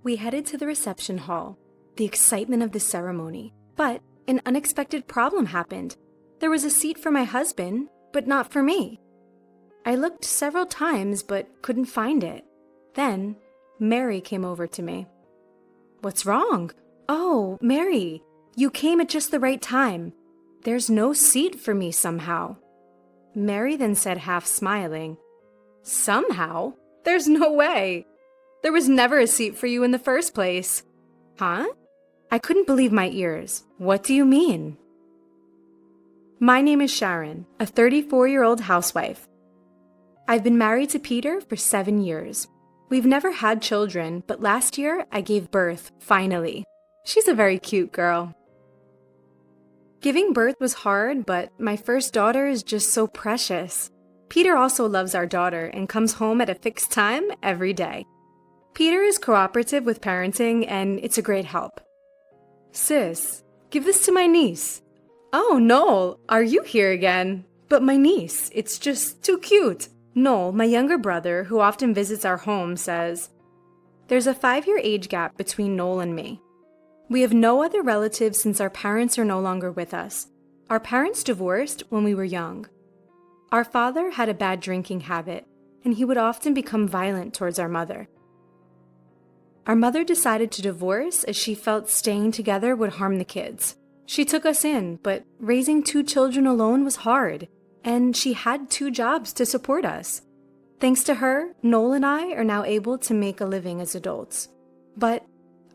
We headed to the reception hall, the excitement of the ceremony, but an unexpected problem happened. There was a seat for my husband, but not for me. I looked several times but couldn't find it. Then, Mary came over to me. "What's wrong?" "Oh, Mary, you came at just the right time. There's no seat for me somehow." Mary then said, half smiling, "Somehow? There's no way. There was never a seat for you in the first place." "Huh?" I couldn't believe my ears. "What do you mean?" My name is Sharon, a 34-year-old housewife. I've been married to Peter for 7 years. We've never had children, but last year I gave birth, finally. She's a very cute girl. Giving birth was hard, but my first daughter is just so precious. Peter also loves our daughter and comes home at a fixed time every day. Peter is cooperative with parenting, and it's a great help. "Sis, give this to my niece." "Oh, Noel, are you here again?" "But my niece, it's just too cute." Noel, my younger brother, who often visits our home, says, "There's a 5-year age gap between Noel and me. We have no other relatives since our parents are no longer with us. Our parents divorced when we were young. Our father had a bad drinking habit, and he would often become violent towards our mother. Our mother decided to divorce as she felt staying together would harm the kids. She took us in, but raising 2 children alone was hard, and she had 2 jobs to support us. Thanks to her, Noel and I are now able to make a living as adults. But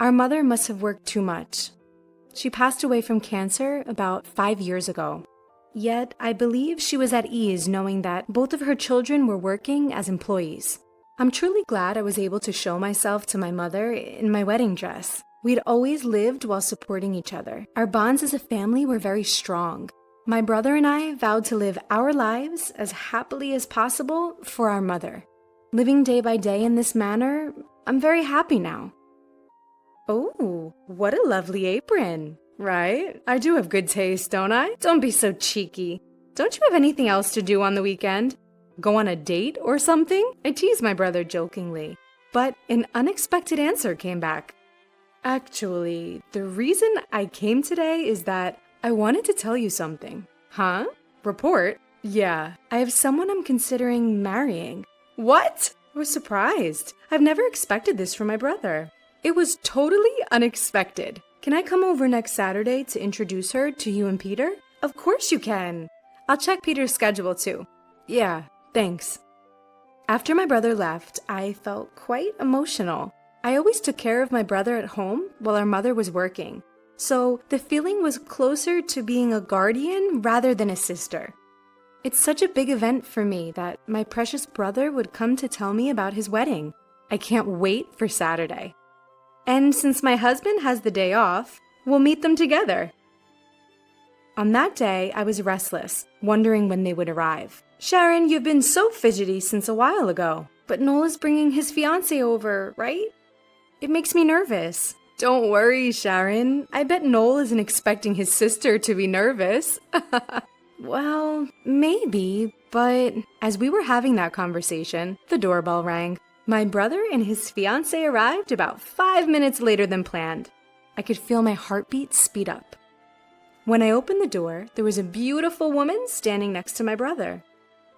our mother must have worked too much. She passed away from cancer about 5 years ago. Yet I believe she was at ease knowing that both of her children were working as employees. I'm truly glad I was able to show myself to my mother in my wedding dress. We'd always lived while supporting each other. Our bonds as a family were very strong. My brother and I vowed to live our lives as happily as possible for our mother. Living day by day in this manner, I'm very happy now." "Oh, what a lovely apron, right? I do have good taste, don't I? Don't be so cheeky. Don't you have anything else to do on the weekend? Go on a date or something?" I teased my brother jokingly, but an unexpected answer came back. "Actually, the reason I came today is that I wanted to tell you something." "Huh? Report?" "Yeah, I have someone I'm considering marrying." "What?" I was surprised. I've never expected this from my brother. "It was totally unexpected. Can I come over next Saturday to introduce her to you and Peter?" "Of course you can. I'll check Peter's schedule too." "Yeah, thanks." After my brother left, I felt quite emotional. I always took care of my brother at home while our mother was working, so the feeling was closer to being a guardian rather than a sister. It's such a big event for me that my precious brother would come to tell me about his wedding. I can't wait for Saturday. And since my husband has the day off, we'll meet them together. On that day, I was restless, wondering when they would arrive. "Sharon, you've been so fidgety since a while ago. But Noel is bringing his fiancé over, right? It makes me nervous." "Don't worry, Sharon. I bet Noel isn't expecting his sister to be nervous." "Well, maybe, but..." As we were having that conversation, the doorbell rang. My brother and his fiancé arrived about 5 minutes later than planned. I could feel my heartbeat speed up. When I opened the door, there was a beautiful woman standing next to my brother.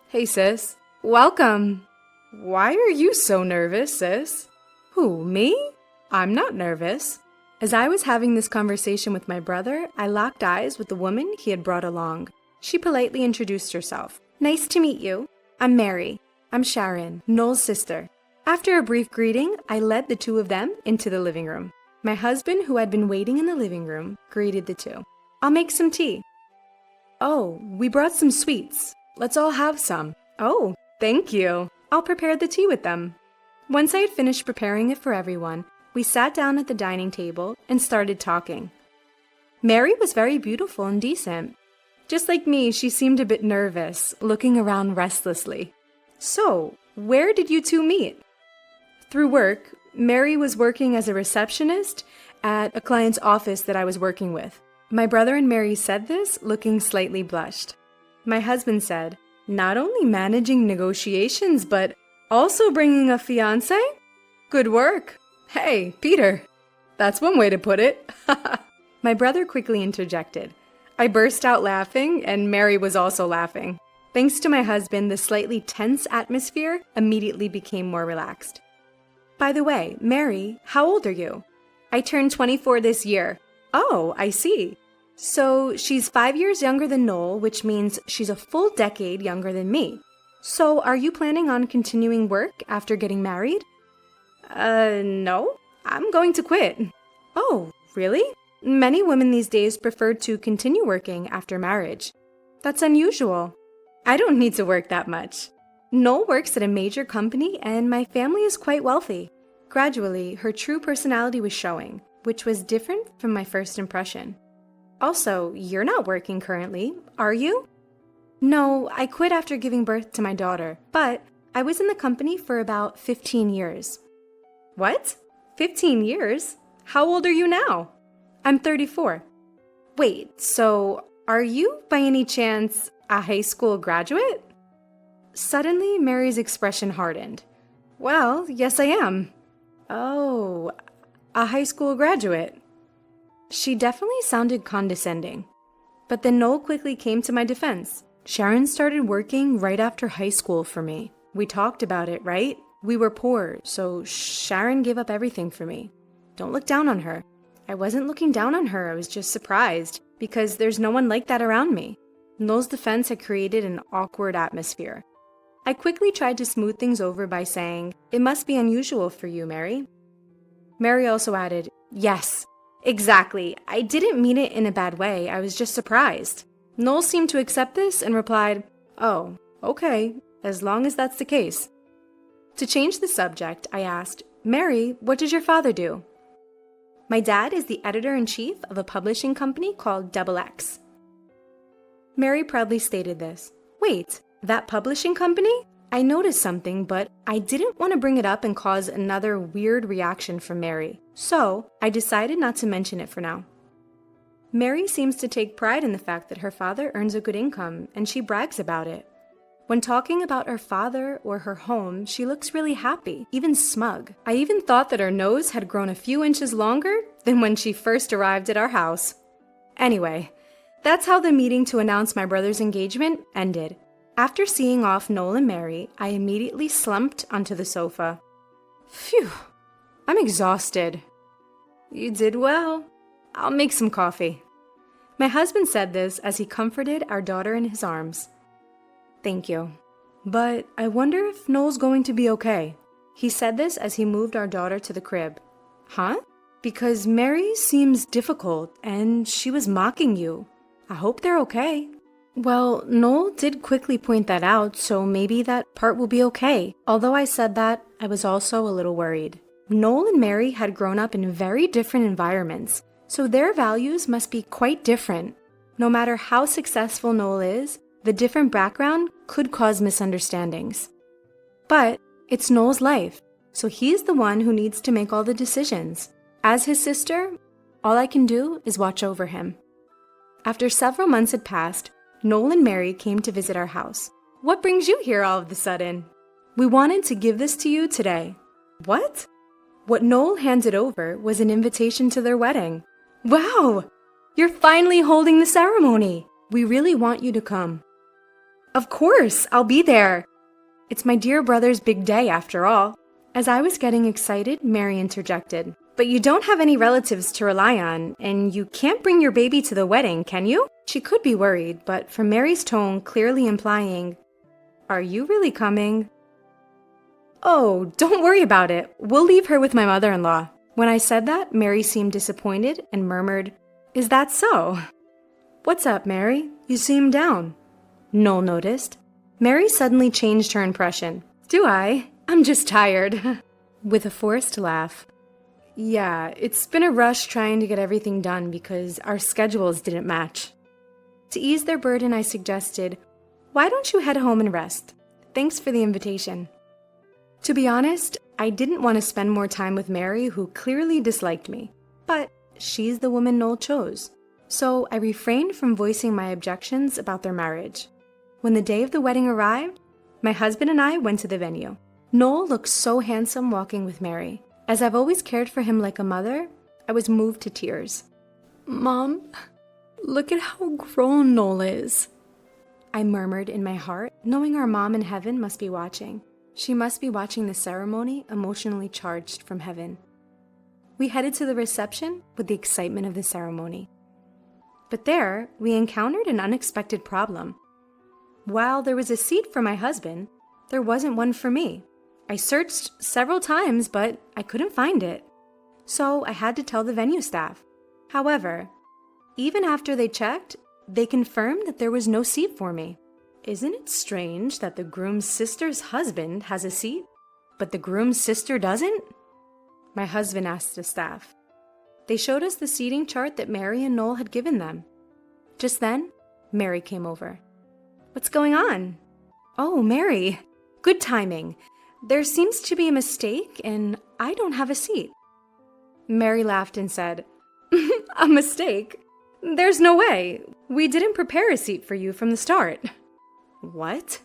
"Hey, sis. Welcome." "Why are you so nervous, sis?" "Who, me? I'm not nervous." As I was having this conversation with my brother, I locked eyes with the woman he had brought along. She politely introduced herself. "Nice to meet you. I'm Mary. I'm Sharon, Noel's sister." After a brief greeting, I led the 2 of them into the living room. My husband, who had been waiting in the living room, greeted the 2. "I'll make some tea." "Oh, we brought some sweets. Let's all have some." "Oh, thank you. I'll prepare the tea with them." Once I had finished preparing it for everyone, we sat down at the dining table and started talking. Mary was very beautiful and decent. Just like me, she seemed a bit nervous, looking around restlessly. "So, where did you 2 meet?" "Through work. Mary was working as a receptionist at a client's office that I was working with." My brother and Mary said this, looking slightly blushed. My husband said, "Not only managing negotiations, but also bringing a fiancé? Good work." Hey, Peter. That's one way to put it. My brother quickly interjected. I burst out laughing, and Mary was also laughing. Thanks to my husband, the slightly tense atmosphere immediately became more relaxed. By the way, Mary, how old are you? I turned 24 this year. Oh, I see. So she's 5 years younger than Noel, which means she's a full decade younger than me. So are you planning on continuing work after getting married? No. I'm going to quit. Oh, really? Many women these days prefer to continue working after marriage. That's unusual. I don't need to work that much. Noel works at a major company and my family is quite wealthy. Gradually, her true personality was showing, which was different from my first impression. Also, you're not working currently, are you? No, I quit after giving birth to my daughter, but I was in the company for about 15 years. What? 15 years? How old are you now? I'm 34. Wait, so are you, by any chance, a high school graduate? Suddenly, Mary's expression hardened. Well, yes I am. Oh, a high school graduate. She definitely sounded condescending. But then Noel quickly came to my defense. Sharon started working right after high school for me. We talked about it, right? We were poor, so Sharon gave up everything for me. Don't look down on her. I wasn't looking down on her, I was just surprised, because there's no one like that around me. Noel's defense had created an awkward atmosphere. I quickly tried to smooth things over by saying, "It must be unusual for you, Mary." Mary also added, "Yes, exactly. I didn't mean it in a bad way, I was just surprised." Noel seemed to accept this and replied, "Oh, okay, as long as that's the case." To change the subject, I asked, "Mary, what does your father do?" My dad is the editor-in-chief of a publishing company called XX. Mary proudly stated this. Wait, that publishing company? I noticed something, but I didn't want to bring it up and cause another weird reaction from Mary, so I decided not to mention it for now. Mary seems to take pride in the fact that her father earns a good income, and she brags about it. When talking about her father or her home, she looks really happy, even smug. I even thought that her nose had grown a few inches longer than when she first arrived at our house. Anyway, that's how the meeting to announce my brother's engagement ended. After seeing off Noel and Mary, I immediately slumped onto the sofa. Phew, I'm exhausted. You did well. I'll make some coffee. My husband said this as he comforted our daughter in his arms. Thank you. But I wonder if Noel's going to be okay. He said this as he moved our daughter to the crib. Huh? Because Mary seems difficult and she was mocking you. I hope they're okay. Well, Noel did quickly point that out, so maybe that part will be okay. Although I said that, I was also a little worried. Noel and Mary had grown up in very different environments, so their values must be quite different. No matter how successful Noel is, the different background could cause misunderstandings. But it's Noel's life, so he's the one who needs to make all the decisions. As his sister, all I can do is watch over him. After several months had passed, Noel and Mary came to visit our house. What brings you here all of a sudden? We wanted to give this to you today. What? What Noel handed over was an invitation to their wedding. Wow! You're finally holding the ceremony. We really want you to come. Of course, I'll be there. It's my dear brother's big day after all. As I was getting excited, Mary interjected. But you don't have any relatives to rely on, and you can't bring your baby to the wedding, can you? She could be worried, but from Mary's tone clearly implying, are you really coming? Oh, don't worry about it. We'll leave her with my mother-in-law. When I said that, Mary seemed disappointed and murmured, Is that so? What's up, Mary? You seem down. Noel noticed. Mary suddenly changed her impression. Do I? I'm just tired. With a forced laugh. Yeah, it's been a rush trying to get everything done because our schedules didn't match. To ease their burden, I suggested, why don't you head home and rest? Thanks for the invitation. To be honest, I didn't want to spend more time with Mary, who clearly disliked me. But she's the woman Noel chose. So I refrained from voicing my objections about their marriage. When the day of the wedding arrived, my husband and I went to the venue. Noel looked so handsome walking with Mary. As I've always cared for him like a mother, I was moved to tears. "Mom, look at how grown Noel is," I murmured in my heart, knowing our mom in heaven must be watching. She must be watching the ceremony, emotionally charged from heaven. We headed to the reception with the excitement of the ceremony. But there, we encountered an unexpected problem. While there was a seat for my husband, there wasn't one for me. I searched several times, but I couldn't find it. So I had to tell the venue staff. However, even after they checked, they confirmed that there was no seat for me. Isn't it strange that the groom's sister's husband has a seat, but the groom's sister doesn't? My husband asked the staff. They showed us the seating chart that Mary and Noel had given them. Just then, Mary came over. "What's going on?" "Oh, Mary, good timing. There seems to be a mistake and I don't have a seat." Mary laughed and said, "A mistake? There's no way. We didn't prepare a seat for you from the start." What?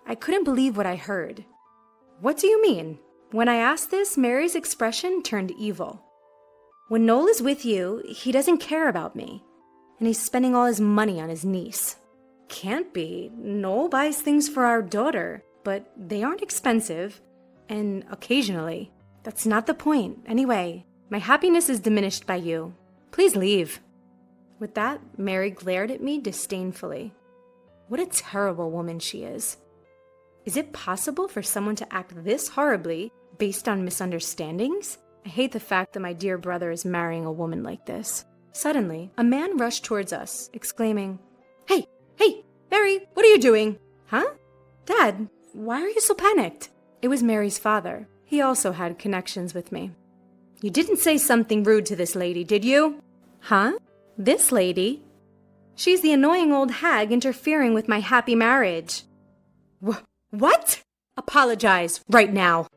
I couldn't believe what I heard. "What do you mean?" When I asked this, Mary's expression turned evil. "When Noel is with you, he doesn't care about me, and he's spending all his money on his niece." "Can't be. Noel buys things for our daughter, but they aren't expensive, and occasionally. That's not the point. Anyway, my happiness is diminished by you. Please leave." With that, Mary glared at me disdainfully. What a terrible woman she is. Is it possible for someone to act this horribly based on misunderstandings? I hate the fact that my dear brother is marrying a woman like this. Suddenly, a man rushed towards us, exclaiming, Hey, Mary, what are you doing?" "Huh? Dad, why are you so panicked?" It was Mary's father. He also had connections with me. "You didn't say something rude to this lady, did you?" "Huh? This lady? She's the annoying old hag interfering with my happy marriage." What? Apologize right now."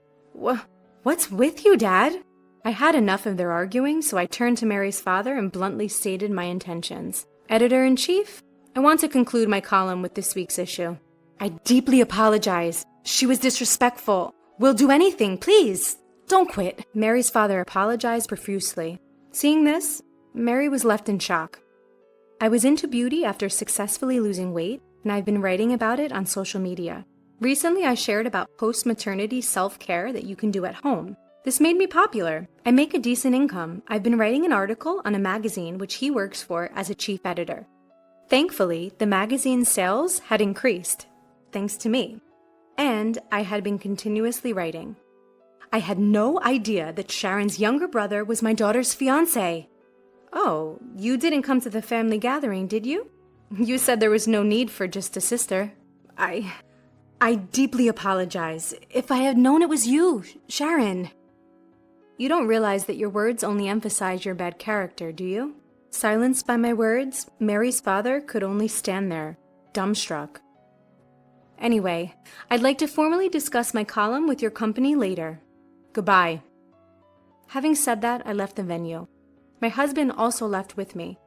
What's with you, Dad?" I had enough of their arguing, so I turned to Mary's father and bluntly stated my intentions. "Editor-in-chief, I want to conclude my column with this week's issue. I deeply apologize. She was disrespectful. We'll do anything, please. Don't quit." Mary's father apologized profusely. Seeing this, Mary was left in shock. I was into beauty after successfully losing weight, and I've been writing about it on social media. Recently, I shared about post-maternity self-care that you can do at home. This made me popular. I make a decent income. I've been writing an article on a magazine which he works for as a chief editor. Thankfully, the magazine's sales had increased, thanks to me. And I had been continuously writing. I had no idea that Sharon's younger brother was my daughter's fiancé. "Oh, you didn't come to the family gathering, did you? You said there was no need for just a sister." I deeply apologize. If I had known it was you, Sharon." You don't realize that your words only emphasize your bad character, do you? Silenced by my words, Mary's father could only stand there, dumbstruck. Anyway, I'd like to formally discuss my column with your company later. Goodbye. Having said that, I left the venue. My husband also left with me,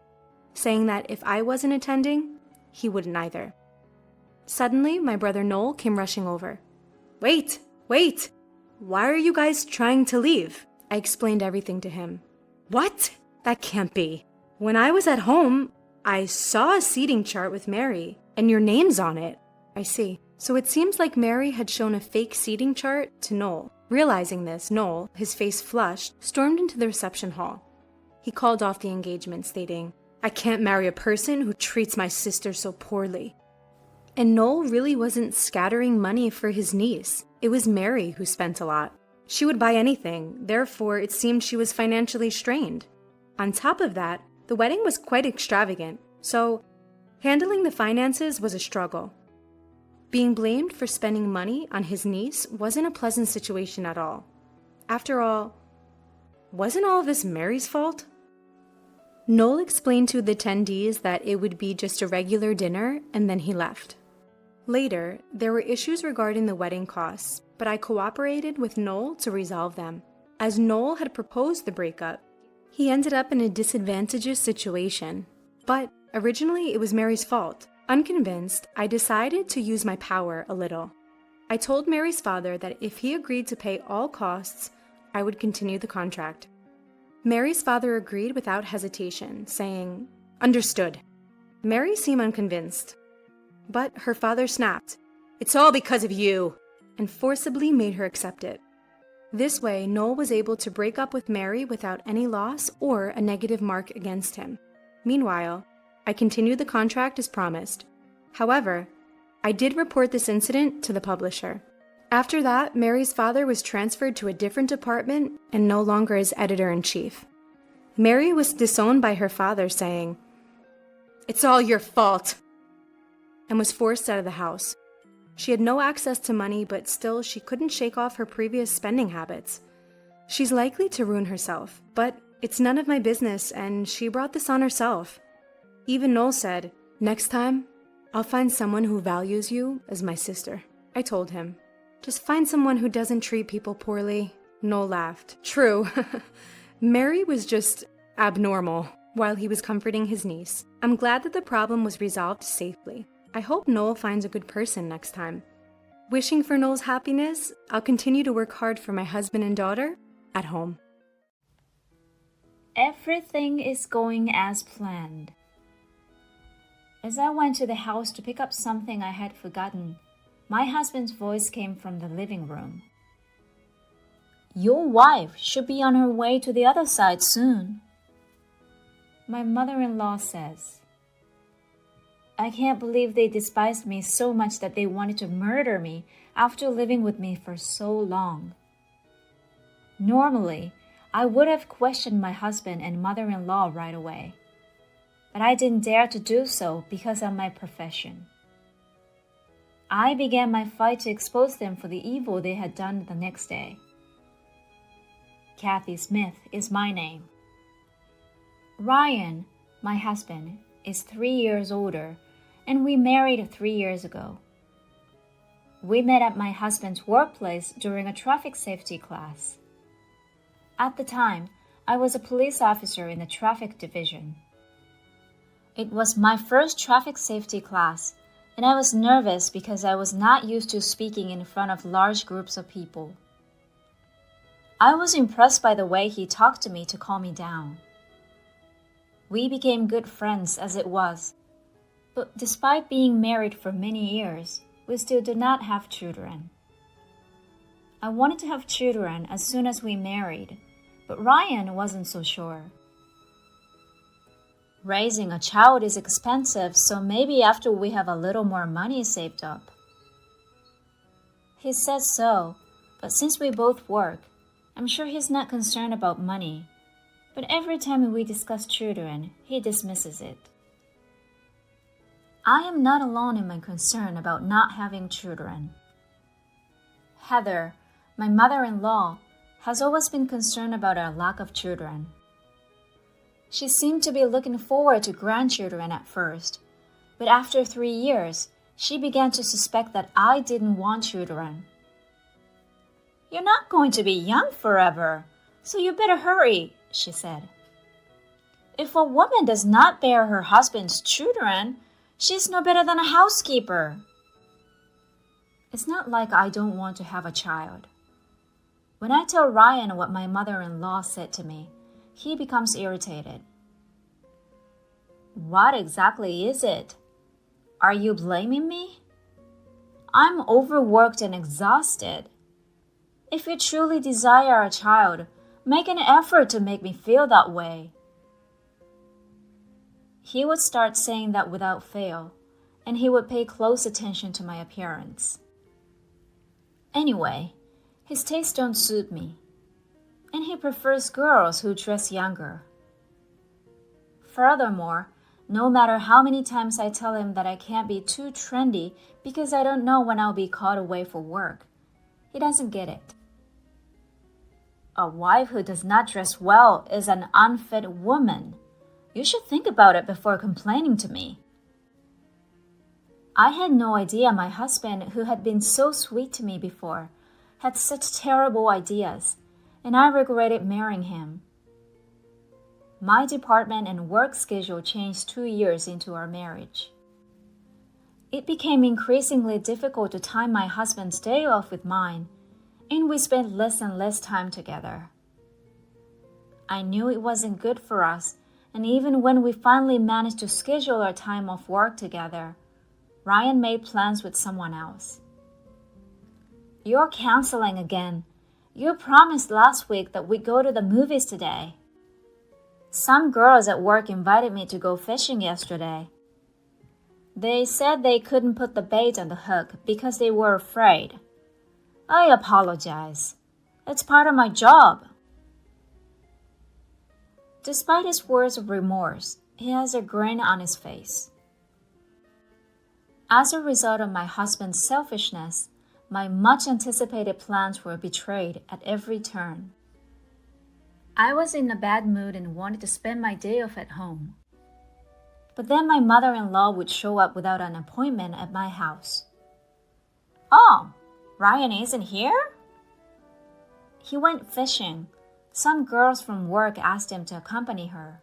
saying that if I wasn't attending, he wouldn't either. Suddenly, my brother Noel came rushing over. Wait! Why are you guys trying to leave?" I explained everything to him. "What? That can't be. When I was at home, I saw a seating chart with Mary, and your name's on it." "I see. So it seems like Mary had shown a fake seating chart to Noel." Realizing this, Noel, his face flushed, stormed into the reception hall. He called off the engagement, stating, "I can't marry a person who treats my sister so poorly." And Noel really wasn't scattering money for his niece. It was Mary who spent a lot. She would buy anything, therefore it seemed she was financially strained. On top of that, the wedding was quite extravagant, so handling the finances was a struggle. Being blamed for spending money on his niece wasn't a pleasant situation at all. After all, wasn't all of this Mary's fault? Noel explained to the attendees that it would be just a regular dinner, and then he left. Later, there were issues regarding the wedding costs, but I cooperated with Noel to resolve them. As Noel had proposed the breakup, he ended up in a disadvantageous situation. But originally, it was Mary's fault. Unconvinced, I decided to use my power a little. I told Mary's father that if he agreed to pay all costs, I would continue the contract. Mary's father agreed without hesitation, saying, "Understood." Mary seemed unconvinced. But her father snapped, "It's all because of you," and forcibly made her accept it. This way, Noel was able to break up with Mary without any loss or a negative mark against him. Meanwhile, I continued the contract as promised. However, I did report this incident to the publisher. After that, Mary's father was transferred to a different department and no longer as editor-in-chief. Mary was disowned by her father, saying, "It's all your fault," and was forced out of the house. She had no access to money, but still she couldn't shake off her previous spending habits. She's likely to ruin herself, but it's none of my business, and she brought this on herself. Even Noel said, "Next time, I'll find someone who values you as my sister." I told him, "Just find someone who doesn't treat people poorly." Noel laughed. True. Mary was just abnormal while he was comforting his niece. I'm glad that the problem was resolved safely. I hope Noel finds a good person next time. Wishing for Noel's happiness, I'll continue to work hard for my husband and daughter at home. Everything is going as planned. As I went to the house to pick up something I had forgotten, my husband's voice came from the living room. "Your wife should be on her way to the other side soon." My mother-in-law says, "I can't believe they despised me so much that they wanted to murder me after living with me for so long." Normally, I would have questioned my husband and mother-in-law right away, but I didn't dare to do so because of my profession. I began my fight to expose them for the evil they had done the next day. Kathy Smith is my name. Ryan, my husband, is 3 years older, and we married 3 years ago. We met at my husband's workplace during a traffic safety class. At the time, I was a police officer in the traffic division. It was my first traffic safety class, and I was nervous because I was not used to speaking in front of large groups of people. I was impressed by the way he talked to me to calm me down. We became good friends as it was, but despite being married for many years, we still did not have children. I wanted to have children as soon as we married, but Ryan wasn't so sure. Raising a child is expensive, so maybe after we have a little more money saved up. He said so, but since we both work, I'm sure he's not concerned about money. But every time we discuss children, he dismisses it. I am not alone in my concern about not having children. Heather, my mother-in-law, has always been concerned about our lack of children. She seemed to be looking forward to grandchildren at first, but after 3 years, she began to suspect that I didn't want children. "You're not going to be young forever, so you better hurry," she said. "If a woman does not bear her husband's children, she's no better than a housekeeper." It's not like I don't want to have a child. When I tell Ryan what my mother-in-law said to me, he becomes irritated. "What exactly is it? Are you blaming me? I'm overworked and exhausted. If you truly desire a child, make an effort to make me feel that way." He would start saying that without fail, and he would pay close attention to my appearance. Anyway, his tastes don't suit me, and he prefers girls who dress younger. Furthermore, no matter how many times I tell him that I can't be too trendy because I don't know when I'll be called away for work, he doesn't get it. A wife who does not dress well is an unfit woman. You should think about it before complaining to me. I had no idea my husband, who had been so sweet to me before, had such terrible ideas, and I regretted marrying him. My department and work schedule changed 2 years into our marriage. It became increasingly difficult to time my husband's day off with mine, and we spent less and less time together. I knew it wasn't good for us, and even when we finally managed to schedule our time off work together, Ryan made plans with someone else. "You're canceling again. You promised last week that we'd go to the movies today. Some girls at work invited me to go fishing yesterday. They said they couldn't put the bait on the hook because they were afraid. I apologize. It's part of my job." Despite his words of remorse, he has a grin on his face. As a result of my husband's selfishness, my much-anticipated plans were betrayed at every turn. I was in a bad mood and wanted to spend my day off at home. But then my mother-in-law would show up without an appointment at my house. "Oh, Ryan isn't here?" "He went fishing. Some girls from work asked him to accompany her."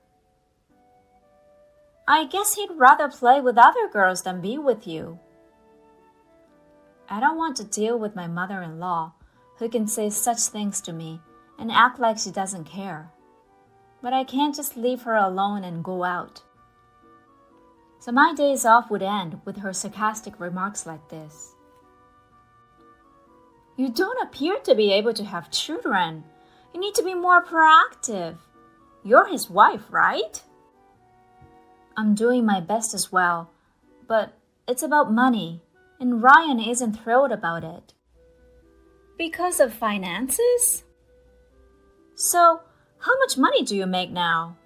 "I guess he'd rather play with other girls than be with you." I don't want to deal with my mother-in-law, who can say such things to me and act like she doesn't care. But I can't just leave her alone and go out. So my days off would end with her sarcastic remarks like this. "You don't appear to be able to have children. You need to be more proactive. You're his wife, right?" I'm doing my best as well, but it's about money, and Ryan isn't thrilled about it. "Because of finances?" "So, how much money do you make now?"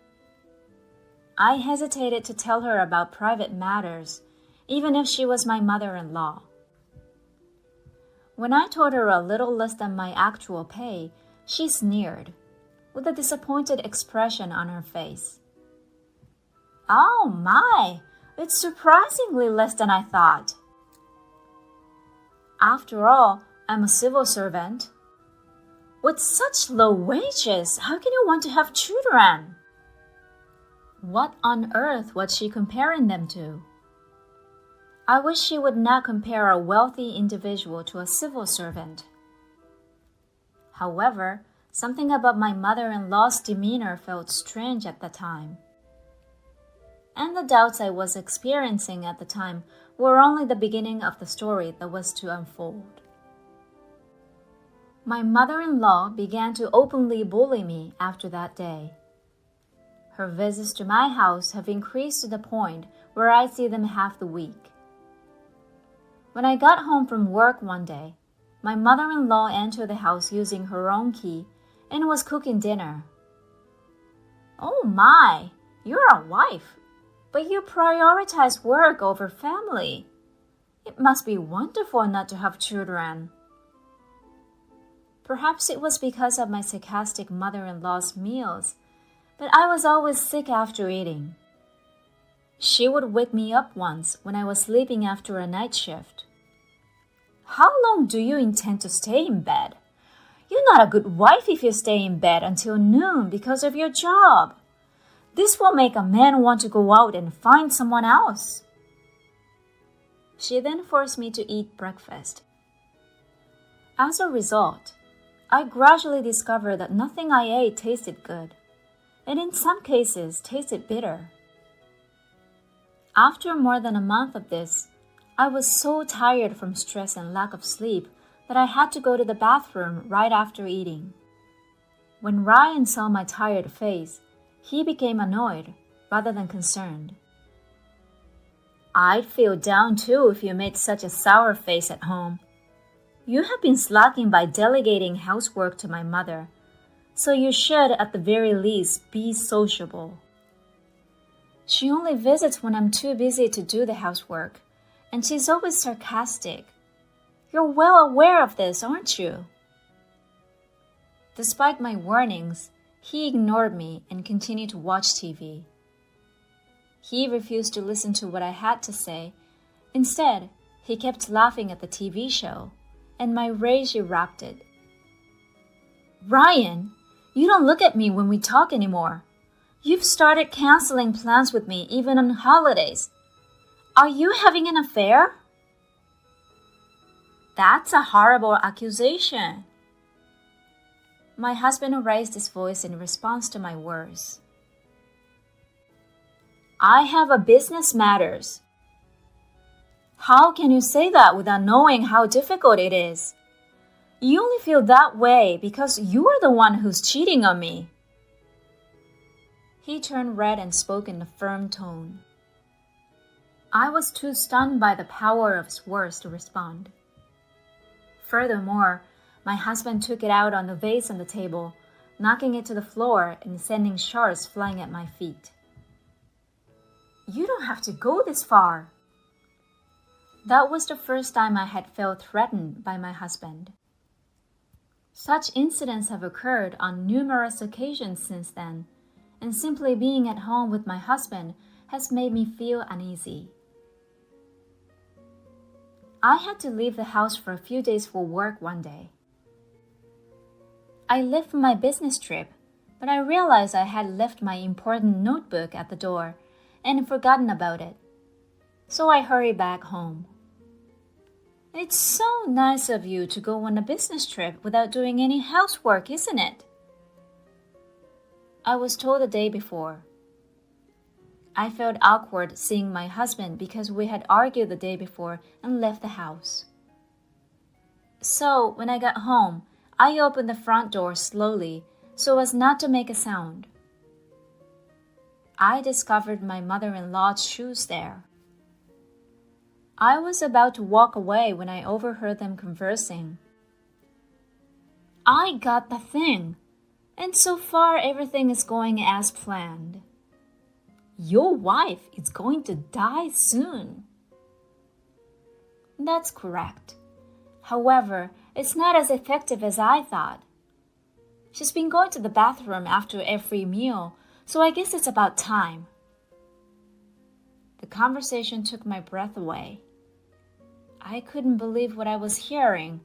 I hesitated to tell her about private matters, even if she was my mother-in-law. When I told her a little less than my actual pay, she sneered, with a disappointed expression on her face. "Oh my, it's surprisingly less than I thought." "After all, I'm a civil servant." "With such low wages, how can you want to have children?" What on earth was she comparing them to? I wish she would not compare a wealthy individual to a civil servant. However, something about my mother-in-law's demeanor felt strange at the time. And the doubts I was experiencing at the time were only the beginning of the story that was to unfold. My mother-in-law began to openly bully me after that day. Her visits to my house have increased to the point where I see them half the week. When I got home from work one day, my mother-in-law entered the house using her own key and was cooking dinner. "Oh my, you're a wife, but you prioritize work over family. It must be wonderful not to have children." Perhaps it was because of my sarcastic mother-in-law's meals, but I was always sick after eating. She would wake me up once when I was sleeping after a night shift. "How long do you intend to stay in bed? You're not a good wife if you stay in bed until noon because of your job. This will make a man want to go out and find someone else." She then forced me to eat breakfast. As a result, I gradually discovered that nothing I ate tasted good, and in some cases tasted bitter. After more than a month of this, I was so tired from stress and lack of sleep that I had to go to the bathroom right after eating. When Ryan saw my tired face, he became annoyed rather than concerned. "I'd feel down too if you made such a sour face at home. You have been slacking by delegating housework to my mother, so you should at the very least be sociable." She only visits when I'm too busy to do the housework, and she's always sarcastic. You're well aware of this, aren't you? Despite my warnings, he ignored me and continued to watch TV. He refused to listen to what I had to say. Instead, he kept laughing at the TV show, and my rage erupted. "Ryan, you don't look at me when we talk anymore. You've started canceling plans with me even on holidays. Are you having an affair?" "That's a horrible accusation." My husband raised his voice in response to my words. I have a business matters. How can you say that without knowing how difficult it is? You only feel that way because you are the one who's cheating on me. He turned red and spoke in a firm tone. I was too stunned by the power of his words to respond. Furthermore, my husband took it out on the vase on the table, knocking it to the floor and sending shards flying at my feet. You don't have to go this far. That was the first time I had felt threatened by my husband. Such incidents have occurred on numerous occasions since then, and simply being at home with my husband has made me feel uneasy. I had to leave the house for a few days for work one day. I left for my business trip, but I realized I had left my important notebook at the door and forgotten about it. So I hurried back home. It's so nice of you to go on a business trip without doing any housework, isn't it? I was told the day before. I felt awkward seeing my husband because we had argued the day before and left the house. So when I got home, I opened the front door slowly so as not to make a sound. I discovered my mother-in-law's shoes there. I was about to walk away when I overheard them conversing. I got the thing, and so far everything is going as planned. Your wife is going to die soon. That's correct. However, it's not as effective as I thought. She's been going to the bathroom after every meal, so I guess it's about time. The conversation took my breath away. I couldn't believe what I was hearing.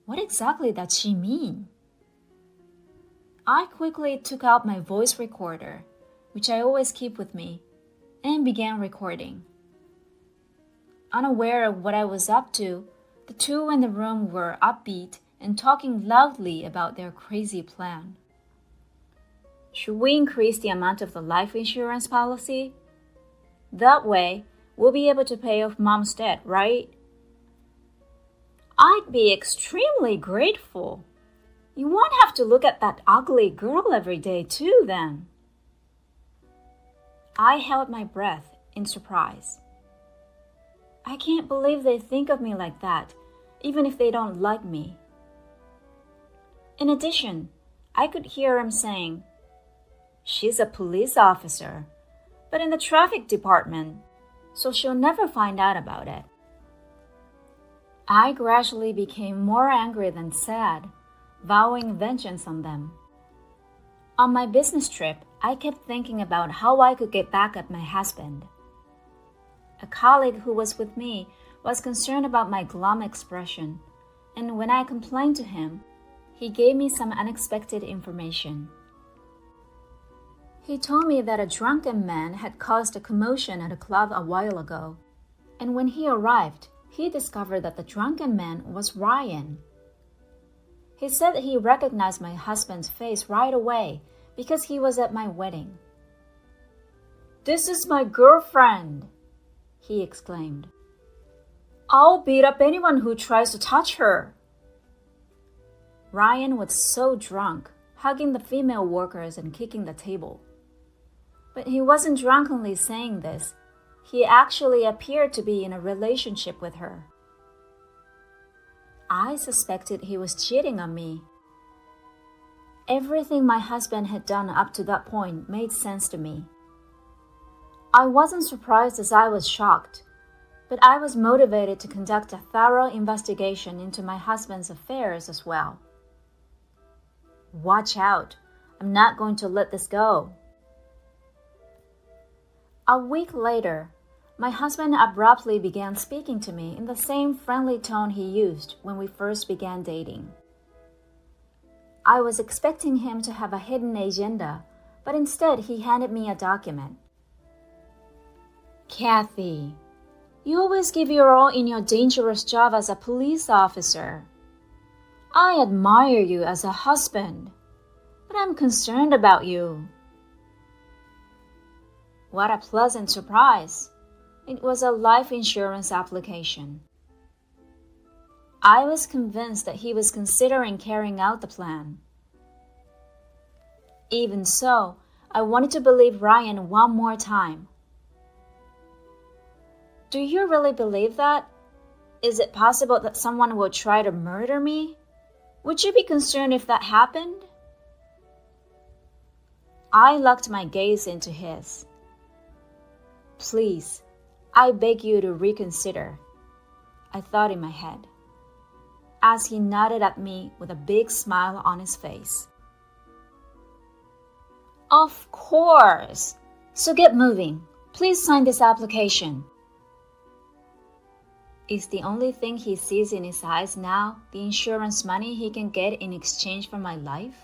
What exactly did she mean? I quickly took out my voice recorder, which I always keep with me, and began recording. Unaware of what I was up to, the two in the room were upbeat and talking loudly about their crazy plan. Should we increase the amount of the life insurance policy? That way, we'll be able to pay off Mom's debt, right? I'd be extremely grateful. You won't have to look at that ugly girl every day too, then. I held my breath in surprise. I can't believe they think of me like that, even if they don't like me. In addition, I could hear him saying, she's a police officer, but in the traffic department, so she'll never find out about it. I gradually became more angry than sad, vowing vengeance on them. On my business trip, I kept thinking about how I could get back at my husband. A colleague who was with me was concerned about my glum expression, and when I complained to him, he gave me some unexpected information. He told me that a drunken man had caused a commotion at a club a while ago, and when he arrived, he discovered that the drunken man was Ryan. He said that he recognized my husband's face right away because he was at my wedding. "This is my girlfriend," he exclaimed. "I'll beat up anyone who tries to touch her." Ryan was so drunk, hugging the female workers and kicking the table. But he wasn't drunkenly saying this. He actually appeared to be in a relationship with her. I suspected he was cheating on me. Everything my husband had done up to that point made sense to me. I wasn't surprised as I was shocked, but I was motivated to conduct a thorough investigation into my husband's affairs as well. Watch out, I'm not going to let this go. A week later, my husband abruptly began speaking to me in the same friendly tone he used when we first began dating. I was expecting him to have a hidden agenda, but instead he handed me a document. "Kathy, you always give your all in your dangerous job as a police officer. I admire you as a husband, But I'm concerned about you. What a pleasant surprise. It was a life insurance application. I was convinced that he was considering carrying out the plan. Even so, I wanted to believe Ryan one more time. Do you really believe that? Is it possible that someone will try to murder me? Would you be concerned if that happened? I locked my gaze into his. Please, I beg you to reconsider, I thought in my head, as he nodded at me with a big smile on his face. Of course! So get moving. Please sign this application. Is the only thing he sees in his eyes now the insurance money he can get in exchange for my life?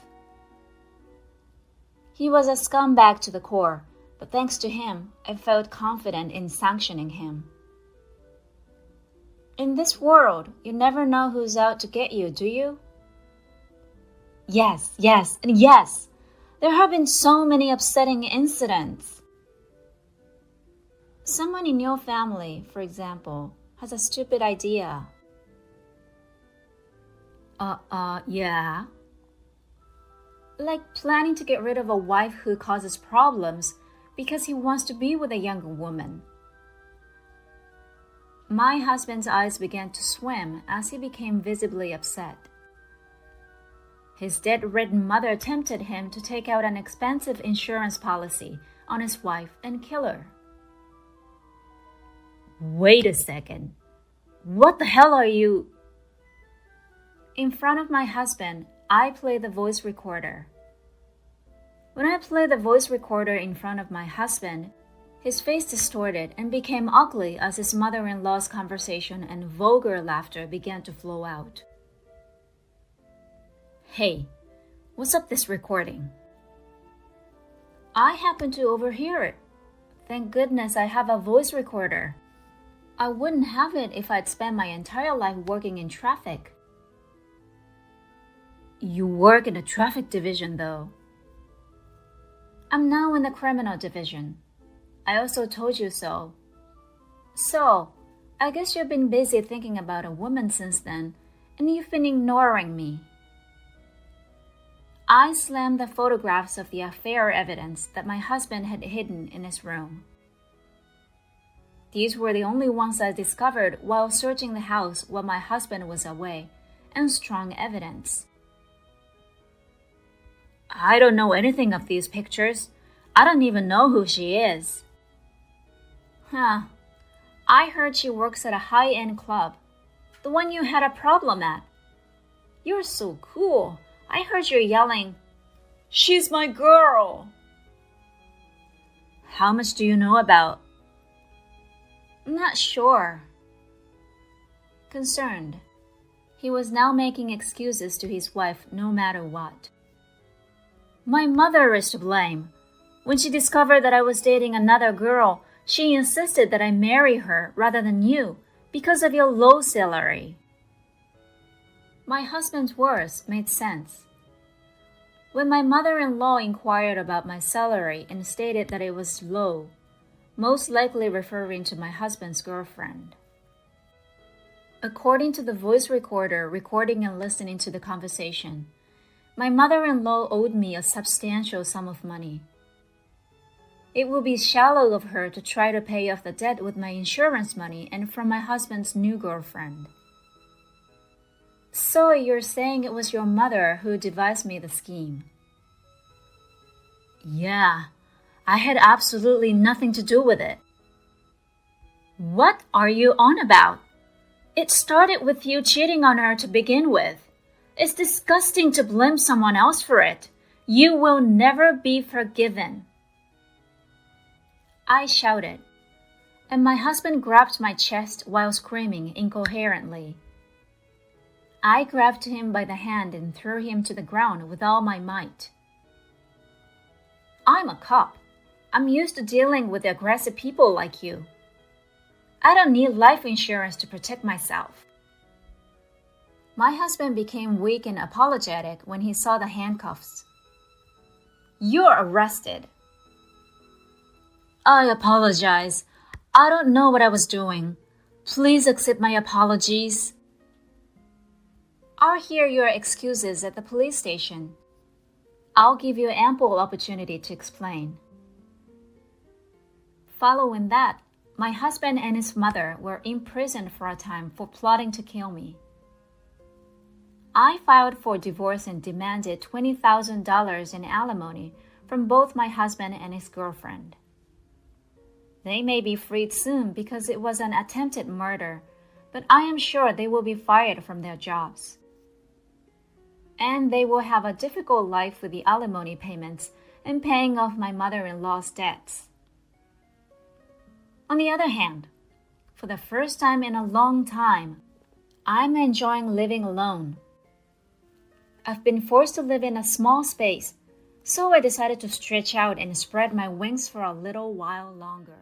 He was a scumbag to the core, but thanks to him, I felt confident in sanctioning him. In this world, you never know who's out to get you, do you? Yes, and yes! There have been so many upsetting incidents. Someone in your family, for example, has a stupid idea. Yeah. Like planning to get rid of a wife who causes problems because he wants to be with a younger woman. My husband's eyes began to swim as he became visibly upset. His debt-ridden mother tempted him to take out an expensive insurance policy on his wife and kill her. Wait a second. What the hell are you? In front of my husband, I play the voice recorder. When I play the voice recorder in front of my husband, his face distorted and became ugly as his mother-in-law's conversation and vulgar laughter began to flow out. Hey, what's up this recording? I happened to overhear it. Thank goodness I have a voice recorder. I wouldn't have it if I'd spent my entire life working in traffic. You work in the traffic division, though. I'm now in the criminal division. I also told you so. So, I guess you've been busy thinking about a woman since then, and you've been ignoring me. I slammed the photographs of the affair evidence that my husband had hidden in his room. These were the only ones I discovered while searching the house while my husband was away, and strong evidence. I don't know anything of these pictures. I don't even know who she is. I heard she works at a high-end club, the one you had a problem at. You're so cool. I heard you yelling, "She's my girl!" How much do you know about? Not sure. Concerned. He was now making excuses to his wife no matter what. My mother is to blame. When she discovered that I was dating another girl, she insisted that I marry her rather than you because of your low salary. My husband's words made sense. When my mother-in-law inquired about my salary and stated that it was low, most likely referring to my husband's girlfriend. According to the voice recorder recording and listening to the conversation, my mother-in-law owed me a substantial sum of money. It would be shallow of her to try to pay off the debt with my insurance money and from my husband's new girlfriend. So you're saying it was your mother who devised me the scheme? Yeah, I had absolutely nothing to do with it. What are you on about? It started with you cheating on her to begin with. It's disgusting to blame someone else for it. You will never be forgiven. I shouted, and my husband grabbed my chest while screaming incoherently. I grabbed him by the hand and threw him to the ground with all my might. I'm a cop. I'm used to dealing with aggressive people like you. I don't need life insurance to protect myself. My husband became weak and apologetic when he saw the handcuffs. You're arrested. I apologize. I don't know what I was doing. Please accept my apologies. I'll hear your excuses at the police station. I'll give you ample opportunity to explain. Following that, my husband and his mother were imprisoned for a time for plotting to kill me. I filed for divorce and demanded $20,000 in alimony from both my husband and his girlfriend. They may be freed soon because it was an attempted murder, but I am sure they will be fired from their jobs. And they will have a difficult life with the alimony payments and paying off my mother-in-law's debts. On the other hand, for the first time in a long time, I'm enjoying living alone. I've been forced to live in a small space, so I decided to stretch out and spread my wings for a little while longer.